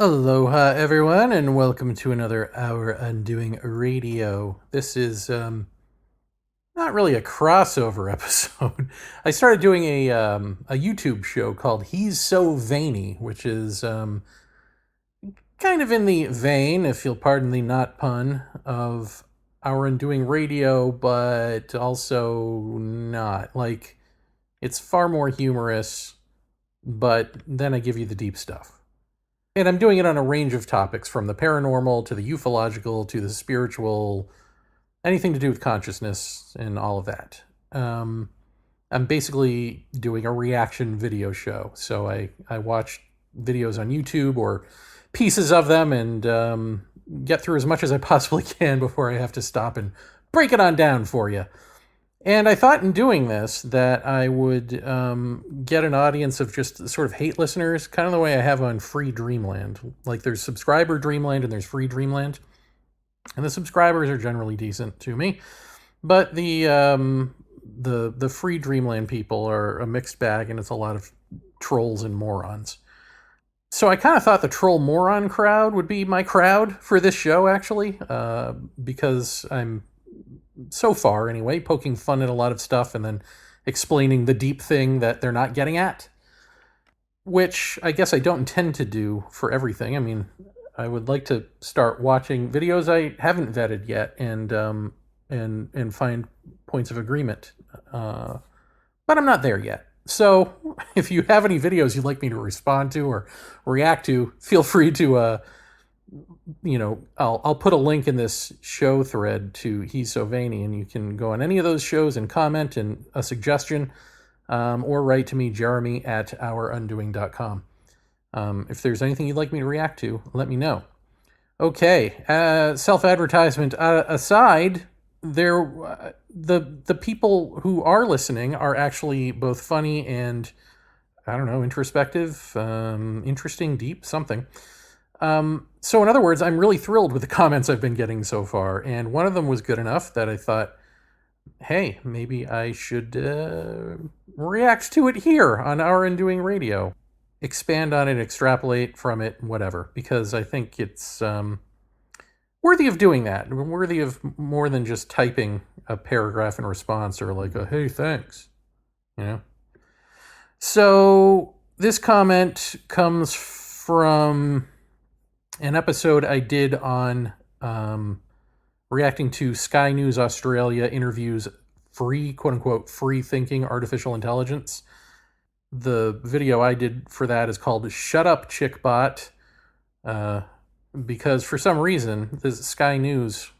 Aloha, everyone, and welcome to another Hour Undoing Radio. This is not really a crossover episode. I started doing a YouTube show called So Vaeni, which is kind of in the vein, if you'll pardon the not pun, of Hour Undoing Radio, but also not. Like, it's far more humorous, but then I give you the deep stuff. And I'm doing it on a range of topics, from the paranormal to the ufological to the spiritual, anything to do with consciousness and all of that. I'm basically doing a reaction video show. So I watch videos on YouTube or pieces of them and get through as much as I possibly can before I have to stop and break it on down for you. And I thought in doing this that I would get an audience of just sort of hate listeners, kind of the way I have on Free Dreamland. Like, there's subscriber Dreamland and there's Free Dreamland. And the subscribers are generally decent to me. But the Free Dreamland people are a mixed bag, and it's a lot of trolls and morons. So I kind of thought the troll moron crowd would be my crowd for this show, actually, because I'm, so far anyway, poking fun at a lot of stuff and then explaining the deep thing that they're not getting at, which I guess I don't intend to do for everything. I mean, I would like to start watching videos I haven't vetted yet and find points of agreement, but I'm not there yet. So if you have any videos you'd like me to respond to or react to, feel free to I'll put a link in this show thread to So Vaeni, and you can go on any of those shows and comment and a suggestion, or write to me, Jeremy at ourundoing.com. If there's anything you'd like me to react to, let me know. Okay, self-advertisement aside, the people who are listening are actually both funny and, I don't know, introspective, interesting, deep, something. So in other words, I'm really thrilled with the comments I've been getting so far, and one of them was good enough that I thought, hey, maybe I should react to it here on Our Undoing Radio. Expand on it, extrapolate from it, whatever, because I think it's worthy of doing that, worthy of more than just typing a paragraph in response or like a, hey, thanks, So this comment comes from an episode I did on reacting to Sky News Australia interviews free, quote unquote, free thinking artificial intelligence. The video I did for that is called Shut Up Chickbot, because for some reason this Sky News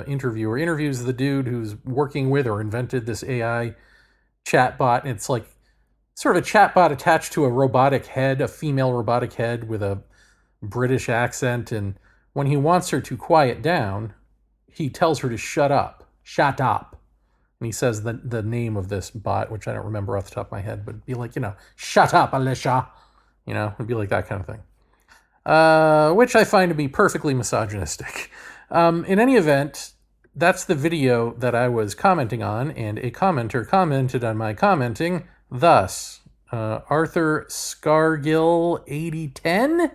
interviewer interviews the dude who's working with or invented this AI chatbot, and it's like sort of a chatbot attached to a robotic head, a female robotic head with a British accent, and when he wants her to quiet down, he tells her to shut up. Shut up. And he says the name of this bot, which I don't remember off the top of my head, but it'd be like, shut up, Alicia. It'd be like that kind of thing. Which I find to be perfectly misogynistic. In any event, that's the video that I was commenting on, and a commenter commented on my commenting thus. Arthur Scargill 8010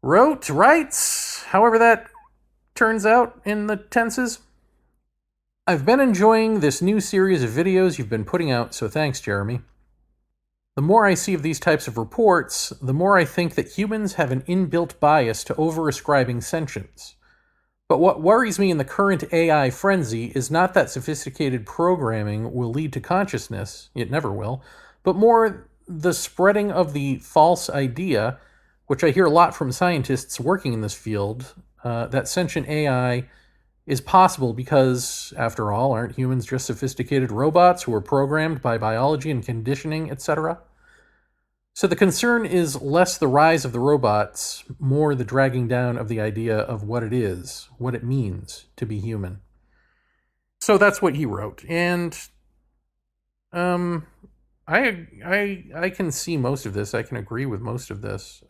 writes, however that turns out in the tenses. I've been enjoying this new series of videos you've been putting out, so thanks, Jeremy. The more I see of these types of reports, the more I think that humans have an inbuilt bias to over-ascribing sentience. But what worries me in the current AI frenzy is not that sophisticated programming will lead to consciousness, it never will, but more the spreading of the false idea, which I hear a lot from scientists working in this field, that sentient AI is possible because, after all, aren't humans just sophisticated robots who are programmed by biology and conditioning, etc.? So the concern is less the rise of the robots, more the dragging down of the idea of what it is, what it means to be human. So that's what he wrote, and I can see most of this. I can agree with most of this,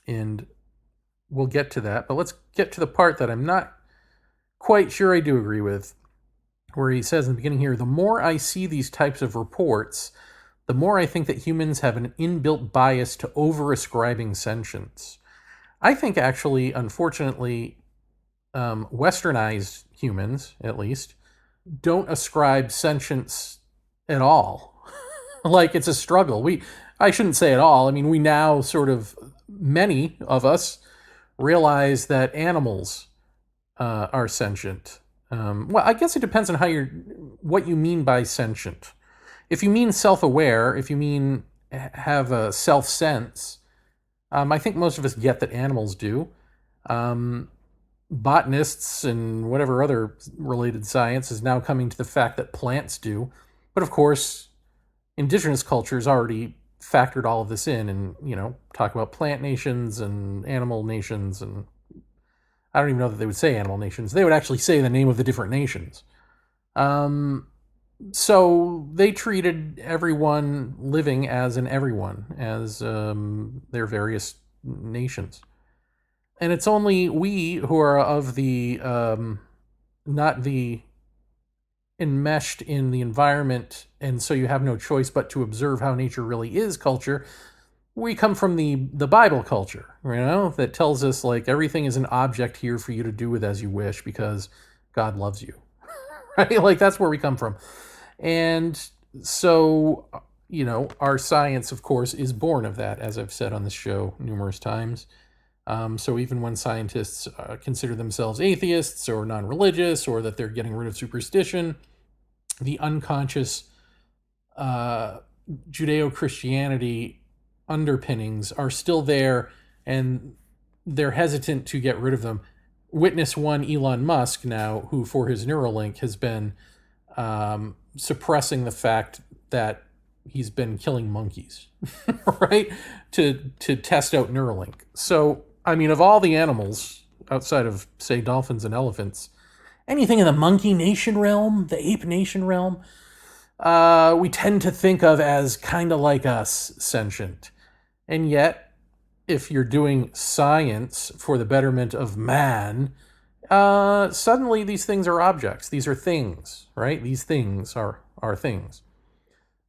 and we'll get to that. But let's get to the part that I'm not quite sure I do agree with, where he says in the beginning here, the more I see these types of reports, the more I think that humans have an inbuilt bias to over-ascribing sentience. I think actually, unfortunately, westernized humans, at least, don't ascribe sentience at all. Like, it's a struggle. I shouldn't say at all. I mean, we now sort of, many of us, realize that animals are sentient. Well, I guess it depends on what you mean by sentient. If you mean self-aware, if you mean have a self-sense, I think most of us get that animals do. Botanists and whatever other related science is now coming to the fact that plants do. But of course, indigenous cultures already factored all of this in and, talk about plant nations and animal nations. And I don't even know that they would say animal nations. They would actually say the name of the different nations. So they treated everyone living as an everyone, as their various nations. And it's only we who are of the, not the enmeshed in the environment, and so you have no choice but to observe how nature really is culture. We come from the Bible culture, that tells us like everything is an object here for you to do with as you wish because God loves you. Right? Like that's where we come from. And so, our science, of course, is born of that, as I've said on this show numerous times. So even when scientists consider themselves atheists or non-religious or that they're getting rid of superstition, the unconscious Judeo-Christianity underpinnings are still there and they're hesitant to get rid of them. Witness one Elon Musk now, who for his Neuralink has been suppressing the fact that he's been killing monkeys, right? To test out Neuralink. So, I mean, of all the animals, outside of, say, dolphins and elephants, anything in the monkey nation realm, the ape nation realm, we tend to think of as kind of like us, sentient. And yet, if you're doing science for the betterment of man, suddenly these things are objects. These are things, right? These things are things.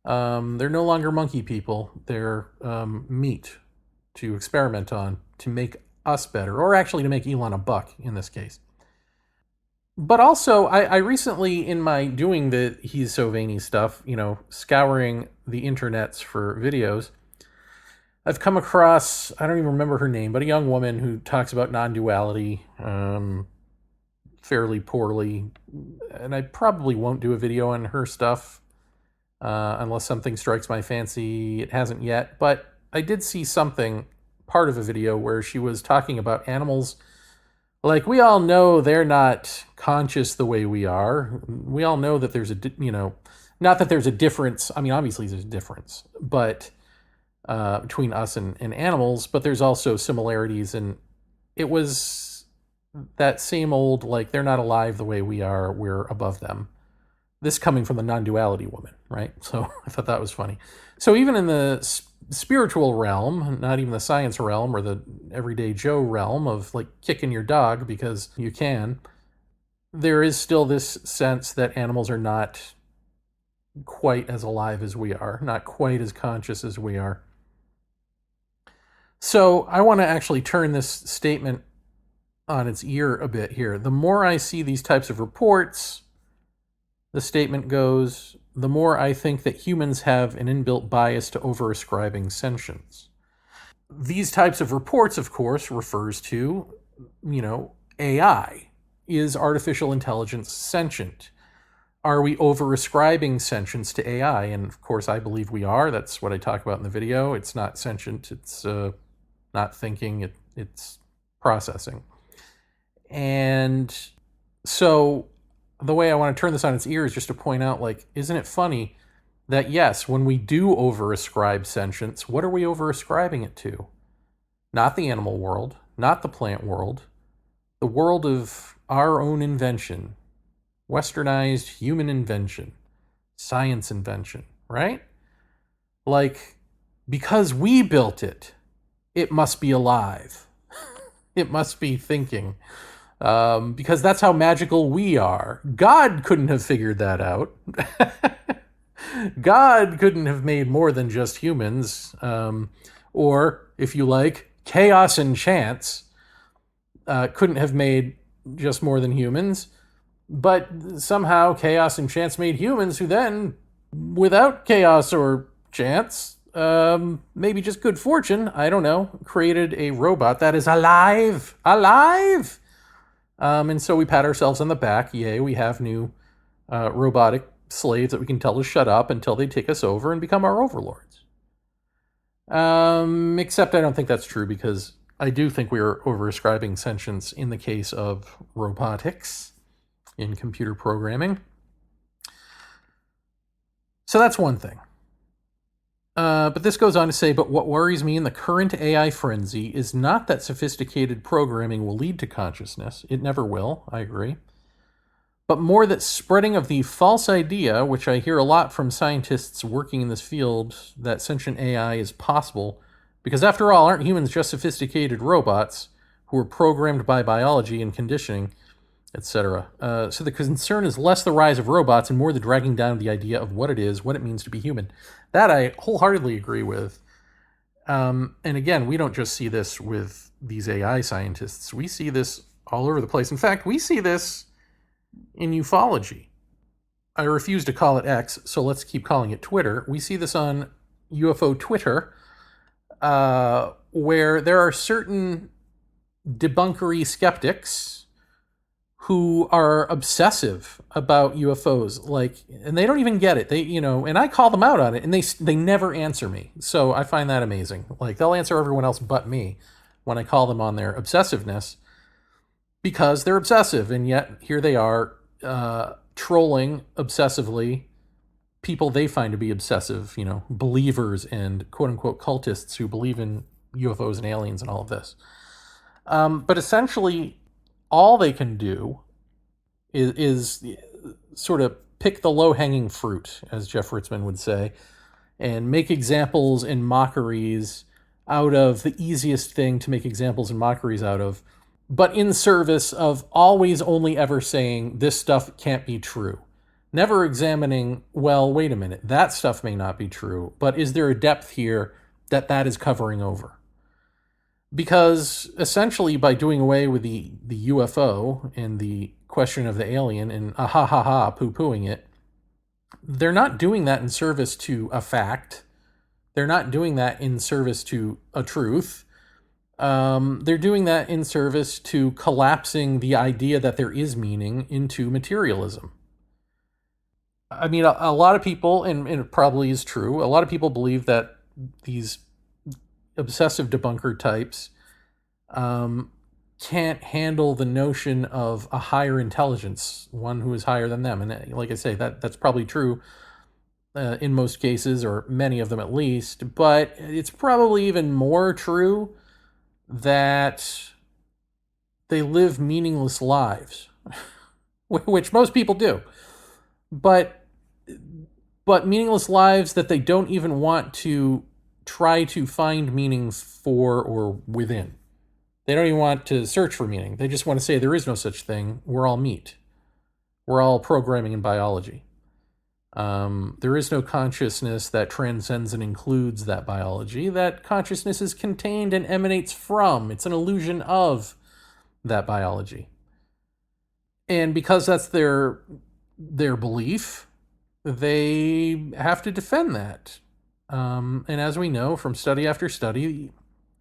They're no longer monkey people. They're meat to experiment on to make us better, or actually to make Elon a buck in this case. But also, I recently, in my doing the He's So Vaeni stuff, scouring the internets for videos, I've come across, I don't even remember her name, but a young woman who talks about non-duality fairly poorly. And I probably won't do a video on her stuff unless something strikes my fancy. It hasn't yet, but I did see something, part of a video, where she was talking about animals. Like, we all know they're not conscious the way we are. We all know that there's not that there's a difference. I mean, obviously there's a difference, but between us and animals, but there's also similarities. And it was that same old, like, they're not alive the way we are, we're above them. This coming from the non-duality woman, right? So I thought that was funny. So even in the spiritual realm, not even the science realm or the everyday Joe realm of like kicking your dog because you can, there is still this sense that animals are not quite as alive as we are, not quite as conscious as we are. So I want to actually turn this statement on its ear a bit here. The more I see these types of reports, the statement goes, the more I think that humans have an inbuilt bias to over-ascribing sentience. These types of reports, of course, refers to, AI. Is artificial intelligence sentient? Are we over-ascribing sentience to AI? And of course, I believe we are. That's what I talk about in the video. It's not sentient. It's not thinking. It's processing. And so the way I want to turn this on its ear is just to point out, like, isn't it funny that, yes, when we do over-ascribe sentience, what are we over-ascribing it to? Not the animal world, not the plant world, the world of our own invention, westernized human invention, science invention, right? Like, because we built it, it must be alive. It must be thinking. Because that's how magical we are. God couldn't have figured that out. God couldn't have made more than just humans, or, if you like, chaos and chance couldn't have made just more than humans, but somehow chaos and chance made humans who then, without chaos or chance, maybe just good fortune, I don't know, created a robot that is alive. Alive! And so we pat ourselves on the back. Yay, we have new robotic slaves that we can tell to shut up until they take us over and become our overlords. Except I don't think that's true, because I do think we are overascribing sentience in the case of robotics in computer programming. So that's one thing. But this goes on to say, but what worries me in the current AI frenzy is not that sophisticated programming will lead to consciousness. It never will, I agree. But more that spreading of the false idea, which I hear a lot from scientists working in this field, that sentient AI is possible, because after all, aren't humans just sophisticated robots who are programmed by biology and conditioning, etc.? So the concern is less the rise of robots and more the dragging down of the idea of what it is, what it means to be human. That I wholeheartedly agree with. And again, we don't just see this with these AI scientists. We see this all over the place. In fact, we see this in ufology. I refuse to call it X, so let's keep calling it Twitter. We see this on UFO Twitter, where there are certain debunkery skeptics who are obsessive about UFOs, and they don't even get it. And I call them out on it, and they never answer me. So I find that amazing. They'll answer everyone else but me when I call them on their obsessiveness, because they're obsessive, and yet here they are trolling obsessively people they find to be obsessive, believers and quote-unquote cultists who believe in UFOs and aliens and all of this. But essentially, all they can do is sort of pick the low-hanging fruit, as Jeff Ritzmann would say, and make examples and mockeries out of the easiest thing to make examples and mockeries out of, but in service of always only ever saying this stuff can't be true. Never examining, well, wait a minute, that stuff may not be true, but is there a depth here that is covering over? Because essentially, by doing away with the UFO and the question of the alien and poo-pooing it, they're not doing that in service to a fact. They're not doing that in service to a truth. They're doing that in service to collapsing the idea that there is meaning into materialism. I mean, a lot of people, and it probably is true, a lot of people believe that these obsessive debunker types can't handle the notion of a higher intelligence, one who is higher than them. And like I say, that's probably true in most cases, or many of them at least, but it's probably even more true that they live meaningless lives, which most people do, but meaningless lives that they don't even want to try to find meaning for or within. They don't even want to search for meaning. They just want to say there is no such thing. We're all meat. We're all programming and biology. There is no consciousness that transcends and includes that biology. That consciousness is contained and emanates from. It's an illusion of that biology. And because that's their belief, they have to defend that. And as we know from study after study,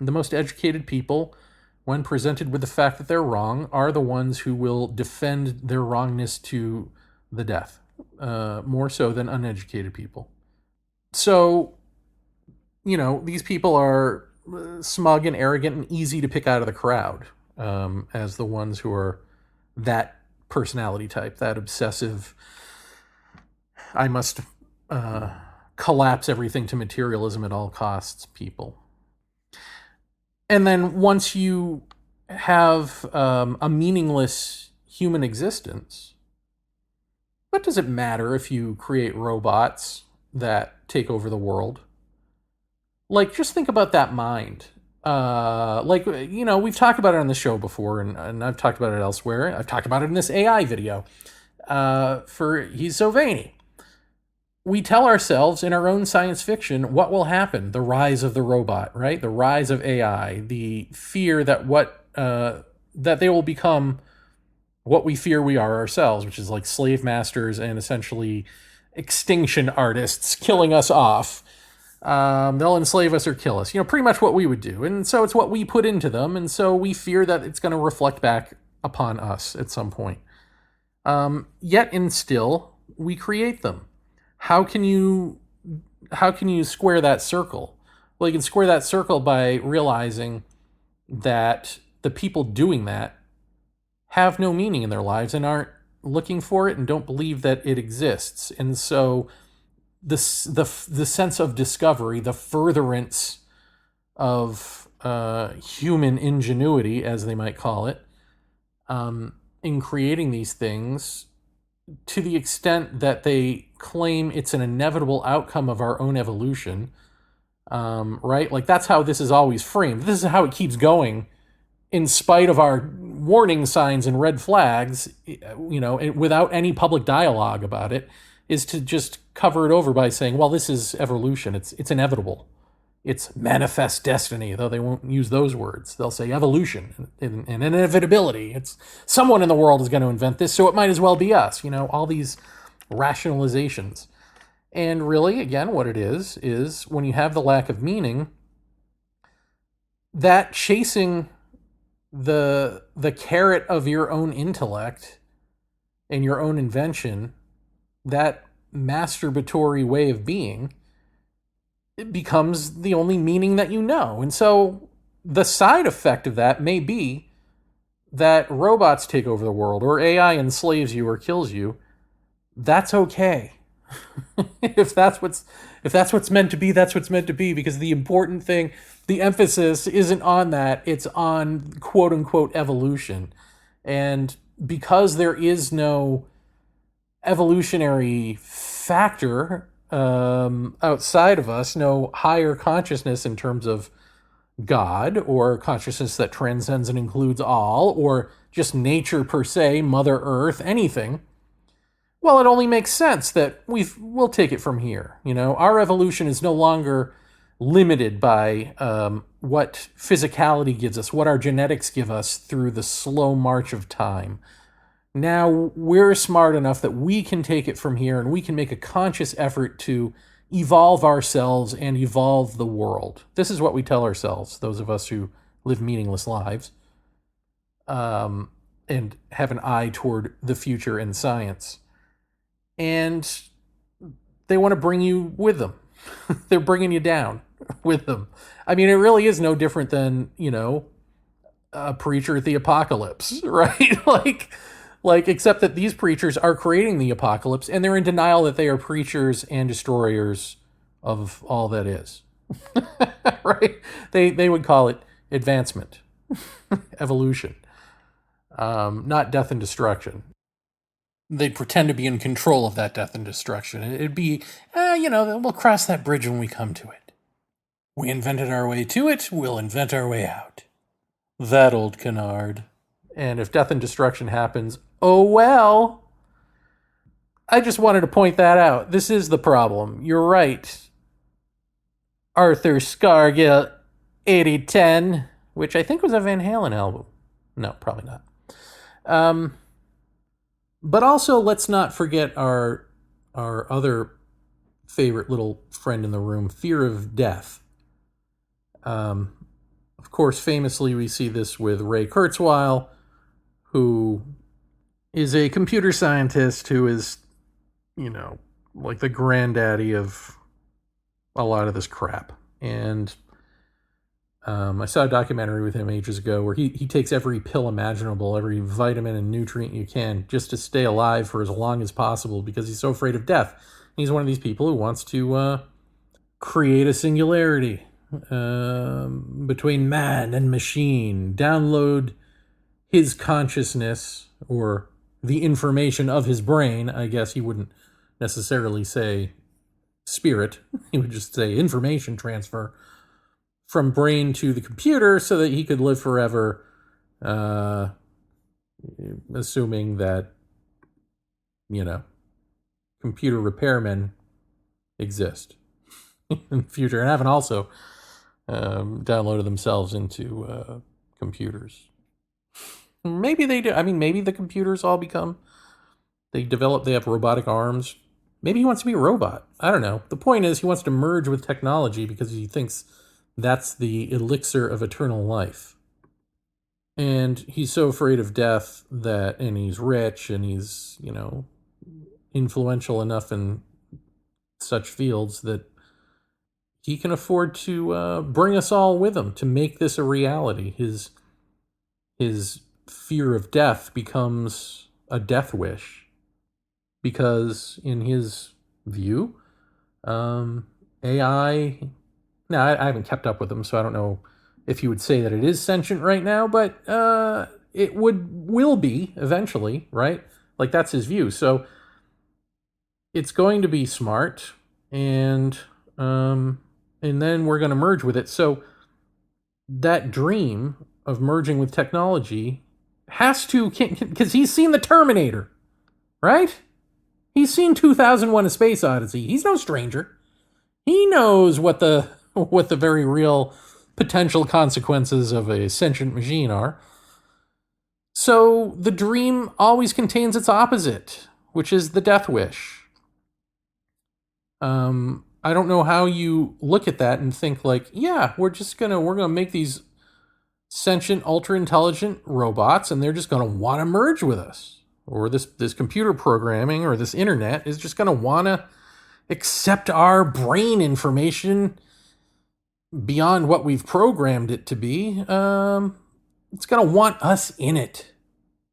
the most educated people, when presented with the fact that they're wrong, are the ones who will defend their wrongness to the death, more so than uneducated people. So, these people are smug and arrogant and easy to pick out of the crowd as the ones who are that personality type, that obsessive, I must collapse everything to materialism at all costs people. And then once you have a meaningless human existence, what does it matter if you create robots that take over the world? Just think about that mind. We've talked about it on the show before, and I've talked about it elsewhere. I've talked about it in this AI video for He's So Vaeni. we tell ourselves in our own science fiction what will happen: the rise of the robot, right? The rise of AI, the fear that that they will become what we fear we are ourselves, which is like slave masters and essentially extinction artists killing us off. They'll enslave us or kill us. Pretty much what we would do. And so it's what we put into them. And so we fear that it's going to reflect back upon us at some point. Yet and still, we create them. How can you square that circle? Well, you can square that circle by realizing that the people doing that have no meaning in their lives and aren't looking for it and don't believe that it exists. And so the sense of discovery, the furtherance of human ingenuity, as they might call it, in creating these things, to the extent that they claim it's an inevitable outcome of our own evolution, right? Like, that's how this is always framed. This is how it keeps going, in spite of our warning signs and red flags, without any public dialogue about it, is to just cover it over by saying, well, this is evolution. It's inevitable. It's manifest destiny, though they won't use those words. They'll say evolution and inevitability. It's someone in the world is going to invent this, so it might as well be us. All these rationalizations. And really, again, what it is when you have the lack of meaning, that chasing the carrot of your own intellect and your own invention, that masturbatory way of being, it becomes the only meaning that you know. And so the side effect of that may be that robots take over the world, or AI enslaves you or kills you. That's okay. if that's what's meant to be, that's what's meant to be, because the important thing, the emphasis isn't on that, it's on quote unquote evolution. And because there is no evolutionary factor outside of us, no higher consciousness in terms of God, or consciousness that transcends and includes all, or just nature per se, Mother Earth, anything, well, it only makes sense that we'll take it from here. Our evolution is no longer limited by what physicality gives us, what our genetics give us through the slow march of time. Now we're smart enough that we can take it from here, and we can make a conscious effort to evolve ourselves and evolve the world. This is what we tell ourselves, those of us who live meaningless lives, and have an eye toward the future in science. And they want to bring you with them. They're bringing you down with them. I mean, it really is no different than, a preacher at the apocalypse, right? like, except that these preachers are creating the apocalypse, and they're in denial that they are preachers and destroyers of all that is. Right? They would call it advancement, evolution, not death and destruction. They'd pretend to be in control of that death and destruction. It'd be, we'll cross that bridge when we come to it. We invented our way to it, we'll invent our way out. That old canard. And if death and destruction happens, oh well. I just wanted to point that out. This is the problem. You're right. Arthur Scargill, 8010, which I think was a Van Halen album. No, probably not. But also, let's not forget our other favorite little friend in the room, fear of death. Of course, famously, we see this with Ray Kurzweil, who is a computer scientist who is, like the granddaddy of a lot of this crap. And I saw a documentary with him ages ago where he takes every pill imaginable, every vitamin and nutrient you can, just to stay alive for as long as possible, because he's so afraid of death. He's one of these people who wants to create a singularity between man and machine, download his consciousness, or the information of his brain. I guess he wouldn't necessarily say spirit. He would just say information transfer from brain to the computer so that he could live forever, assuming that, computer repairmen exist in the future and haven't also downloaded themselves into computers. Maybe they do. I mean, maybe the computers all become, they have robotic arms. Maybe he wants to be a robot. I don't know. The point is, he wants to merge with technology because he thinks that's the elixir of eternal life. And he's so afraid of death and he's rich and he's, influential enough in such fields that he can afford to bring us all with him to make this a reality. His fear of death becomes a death wish because, in his view, AI. Now, I haven't kept up with him, so I don't know if you would say that it is sentient right now, but it will be eventually, right? Like, that's his view. So it's going to be smart, and then we're going to merge with it. So that dream of merging with technology has to, because he's seen the Terminator, right? He's seen 2001: A Space Odyssey. He's no stranger. He knows what the very real potential consequences of a sentient machine are. So the dream always contains its opposite, which is the death wish. I don't know how you look at that and think like, yeah, we're gonna make these sentient, ultra intelligent robots, and they're just gonna want to merge with us, or this computer programming or this internet is just gonna want to accept our brain information beyond what we've programmed it to be. It's gonna want us in it.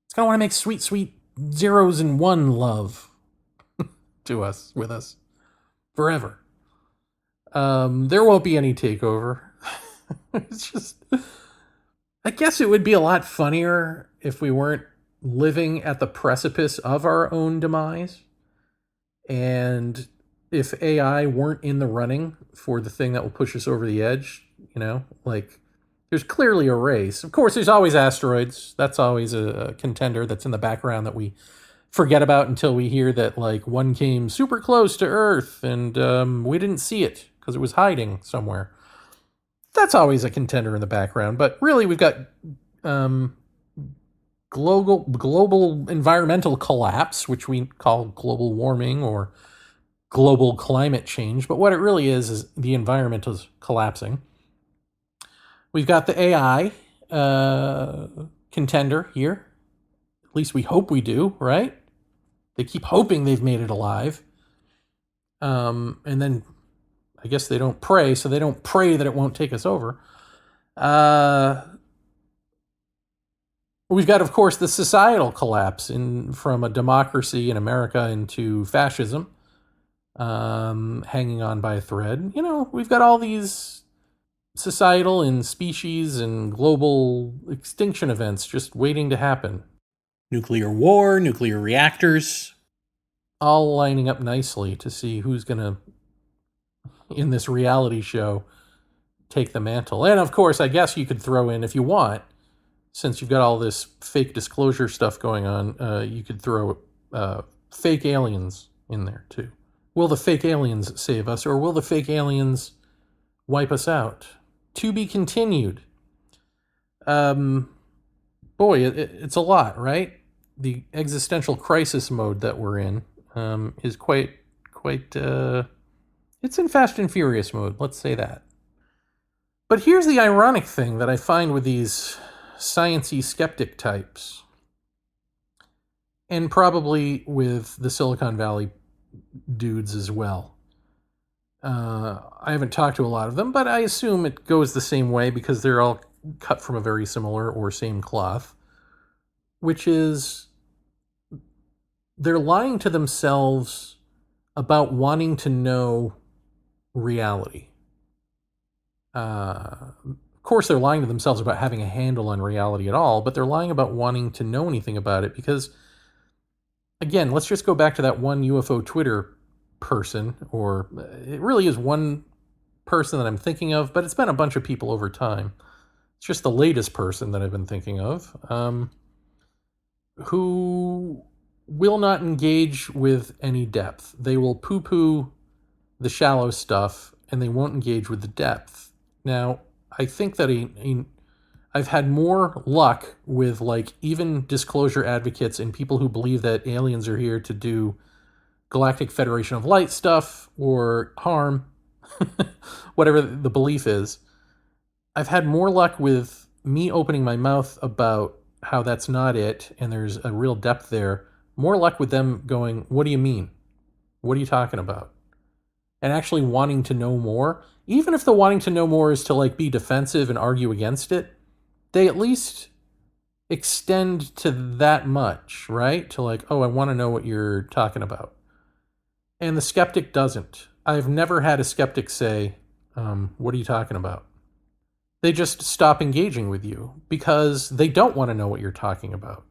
It's gonna want to make sweet, sweet zeros and one love to us, with us, forever. There won't be any takeover. It's just, I guess it would be a lot funnier if we weren't living at the precipice of our own demise, and if AI weren't in the running for the thing that will push us over the edge. Like, there's clearly a race. Of course, there's always asteroids. That's always a contender that's in the background that we forget about until we hear that, like, one came super close to Earth and we didn't see it because it was hiding somewhere. That's always a contender in the background. But really, we've got global environmental collapse, which we call global warming or global climate change. But what it really is the environment is collapsing. We've got the AI contender here. At least we hope we do, right? They keep hoping they've made it alive. And then I guess they don't pray, so they don't pray that it won't take us over. We've got, of course, the societal collapse from a democracy in America into fascism, hanging on by a thread. We've got all these societal and species and global extinction events just waiting to happen. Nuclear war, nuclear reactors, all lining up nicely to see who's going to, in this reality show, take the mantle. And of course, I guess you could throw in, if you want, since you've got all this fake disclosure stuff going on, you could throw fake aliens in there too. Will the fake aliens save us, or will the fake aliens wipe us out? To be continued. Boy, it's a lot, right? The existential crisis mode that we're in is quite. It's in Fast and Furious mode, let's say that. But here's the ironic thing that I find with these sciencey skeptic types, and probably with the Silicon Valley dudes as well. I haven't talked to a lot of them, but I assume it goes the same way because they're all cut from a very similar or same cloth, which is they're lying to themselves about wanting to know reality. Of course, they're lying to themselves about having a handle on reality at all, but they're lying about wanting to know anything about it because, again, let's just go back to that one UFO Twitter person, or it really is one person that I'm thinking of, but it's been a bunch of people over time. It's just the latest person that I've been thinking of, who will not engage with any depth. They will poo-poo the shallow stuff and they won't engage with the depth. Now, I think that I've had more luck with like even disclosure advocates and people who believe that aliens are here to do Galactic Federation of Light stuff or harm, whatever the belief is. I've had more luck with me opening my mouth about how that's not it and there's a real depth there. More luck with them going, what do you mean? What are you talking about? And actually wanting to know more. Even if the wanting to know more is to like be defensive and argue against it, they at least extend to that much, right? To like, oh, I want to know what you're talking about. And the skeptic doesn't. I've never had a skeptic say, what are you talking about? They just stop engaging with you because they don't want to know what you're talking about.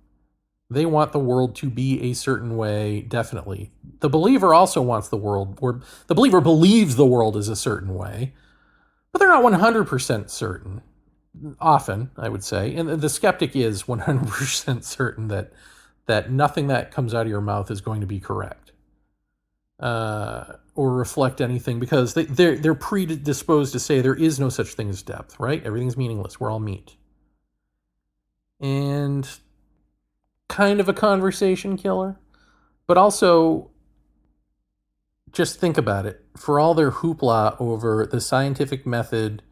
They want the world to be a certain way, definitely. The believer also wants the world, or the believer believes the world is a certain way, but they're not 100% certain. Often, I would say. And the skeptic is 100% certain that nothing that comes out of your mouth is going to be correct. Or reflect anything, because they're predisposed to say there is no such thing as depth, right? Everything's meaningless. We're all meat. And kind of a conversation killer, but also just think about it. For all their hoopla over the scientific method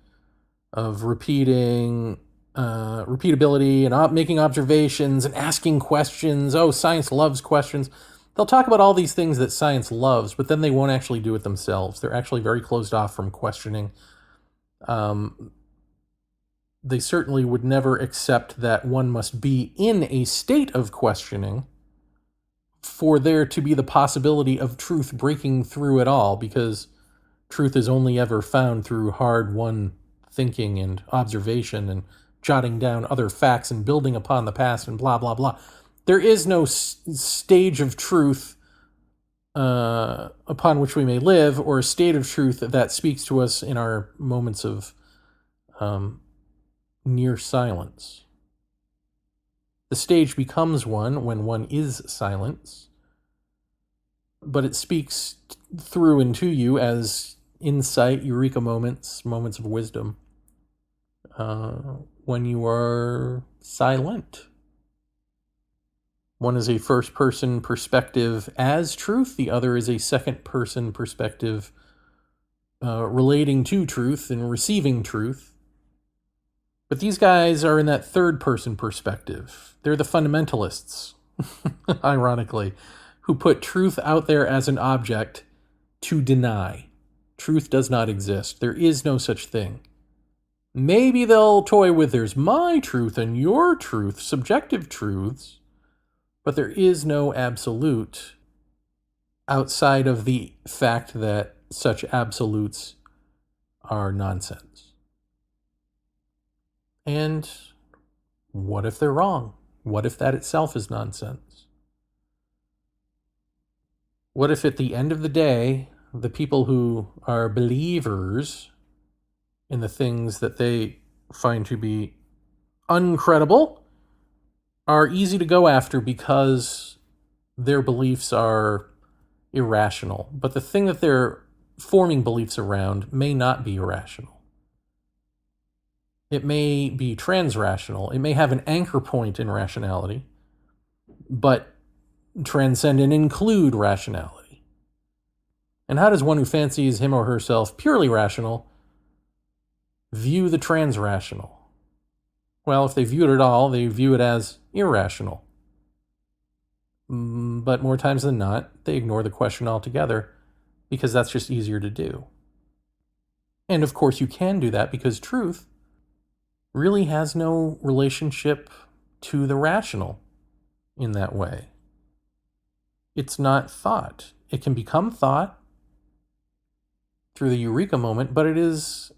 of repeatability and making observations and asking questions. Oh, science loves questions. They'll talk about all these things that science loves, but then they won't actually do it themselves. They're actually very closed off from questioning. They certainly would never accept that one must be in a state of questioning for there to be the possibility of truth breaking through at all, because truth is only ever found through hard-won thinking and observation and jotting down other facts and building upon the past and blah, blah, blah. There is no stage of truth upon which we may live, or a state of truth that speaks to us in our moments of near silence. The stage becomes one when one is silence, but it speaks through and to you as insight, eureka moments, moments of wisdom, when you are silent. One is a first-person perspective as truth. The other is a second-person perspective relating to truth and receiving truth. But these guys are in that third-person perspective. They're the fundamentalists, ironically, who put truth out there as an object to deny. Truth does not exist. There is no such thing. Maybe they'll toy with there's my truth and your truth, subjective truths, but there is no absolute outside of the fact that such absolutes are nonsense. And what if they're wrong? What if that itself is nonsense? What if at the end of the day, the people who are believers in the things that they find to be uncredible are easy to go after because their beliefs are irrational, but the thing that they're forming beliefs around may not be irrational. It may be transrational. It may have an anchor point in rationality, but transcend and include rationality. And how does one who fancies him or herself purely rational view the transrational? Well, if they view it at all, they view it as irrational. But more times than not, they ignore the question altogether because that's just easier to do. And of course you can do that because truth really has no relationship to the rational in that way. It's not thought. It can become thought through the eureka moment, but it is,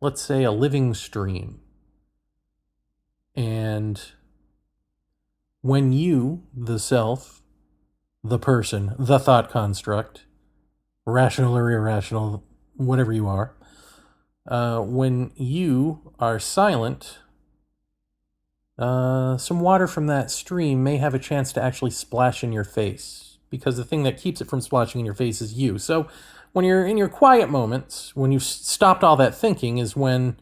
let's say, a living stream. And when you, the self, the person, the thought construct, rational or irrational, whatever you are, when you are silent, some water from that stream may have a chance to actually splash in your face, because the thing that keeps it from splashing in your face is you. So When you're in your quiet moments, when you've stopped all that thinking, is when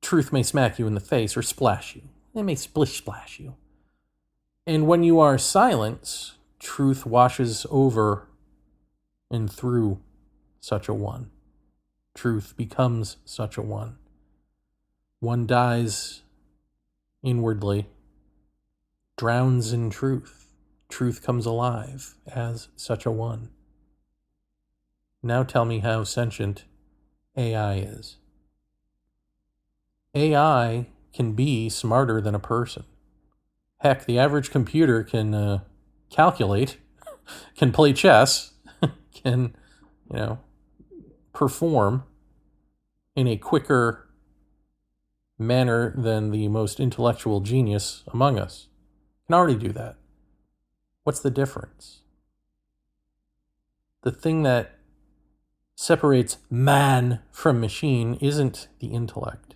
truth may smack you in the face or splash you. It may splash you. And when you are silent, truth washes over and through such a one. Truth becomes such a one. One dies inwardly, drowns in truth. Truth comes alive as such a one. Now tell me how sentient AI is. AI can be smarter than a person. Heck, the average computer can calculate, can play chess, can, perform in a quicker manner than the most intellectual genius among us. Can already do that. What's the difference? The thing that separates man from machine isn't the intellect.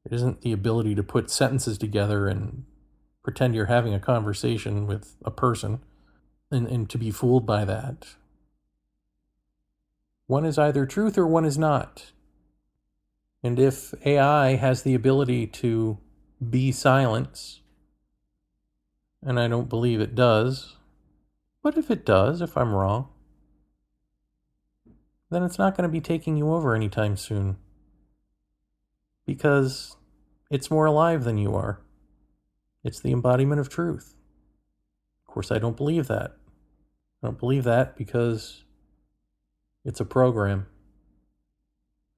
It isn't the ability to put sentences together and pretend you're having a conversation with a person and to be fooled by that. One is either truth or one is not. And if AI has the ability to be silence, and I don't believe it does, but if it does, if I'm wrong, then it's not going to be taking you over anytime soon. Because it's more alive than you are. It's the embodiment of truth. Of course, I don't believe that. I don't believe that because it's a program.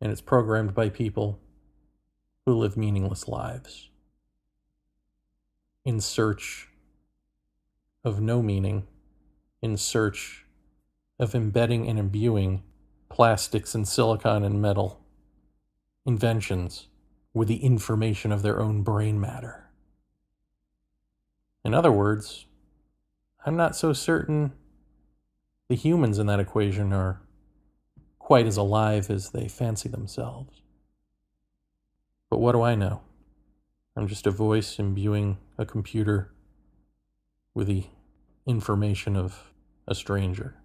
And it's programmed by people who live meaningless lives in search of no meaning, in search of embedding and imbuing plastics and silicon and metal inventions with the information of their own brain matter. In other words, I'm not so certain the humans in that equation are quite as alive as they fancy themselves. But what do I know? I'm just a voice imbuing a computer with the information of a stranger.